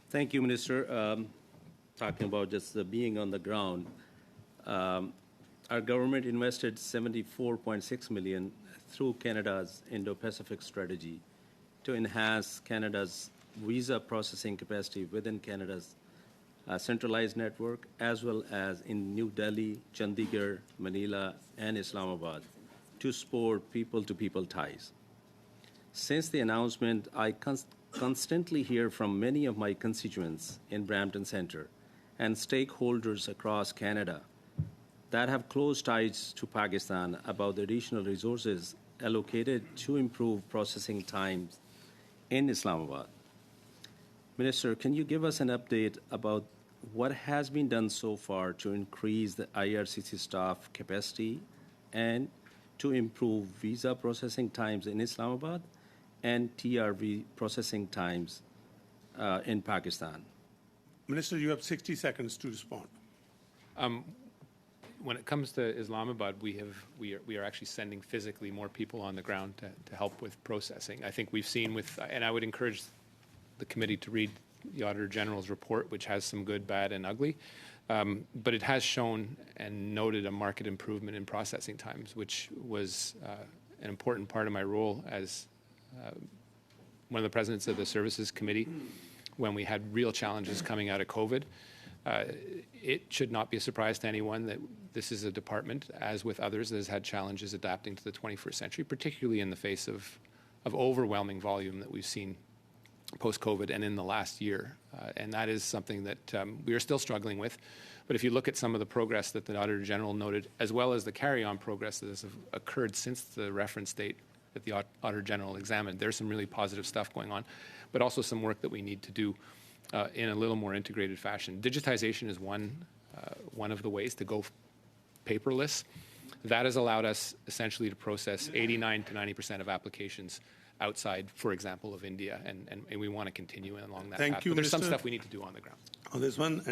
Thank you, Minister. Talking about just being on the ground, our government invested $74.6 million through Canada's Indo-Pacific strategy to enhance Canada's visa processing capacity within Canada's centralized network, as well as in New Delhi, Chandigarh, Manila, and Islamabad, to support people-to-people ties. Since the announcement, I constantly hear from many of my constituents in Brampton Centre and stakeholders across Canada that have close ties to Pakistan about the additional resources allocated to improve processing times in Islamabad. Minister, can you give us an update about what has been done so far to increase the IRCC staff capacity and to improve visa processing times in Islamabad and TRV processing times in Pakistan? Minister, you have 60 seconds to respond. When it comes to Islamabad, we are actually sending physically more people on the ground to help with processing. I think we've seen and I would encourage the committee to read the Auditor General's report, which has some good, bad, and ugly. But it has shown and noted a marked improvement in processing times, which was an important part of my role as one of the presidents of the Services Committee when we had real challenges coming out of COVID. It should not be a surprise to anyone that this is a department, as with others, that has had challenges adapting to the 21st century, particularly in the face of overwhelming volume that we've seen post-COVID and in the last year. And that is something that we are still struggling with. But if you look at some of the progress that the Auditor General noted, as well as the carry-on progress that has occurred since the reference date that the Auditor General examined, there's some really positive stuff going on, but also some work that we need to do in a little more integrated fashion. Digitization is one of the ways to go paperless. That has allowed us essentially to process 89 to 90% of applications outside, for example, of India, and we want to continue along that path. Thank you, but there's some Minister. stuff we need to do on the ground. On this one.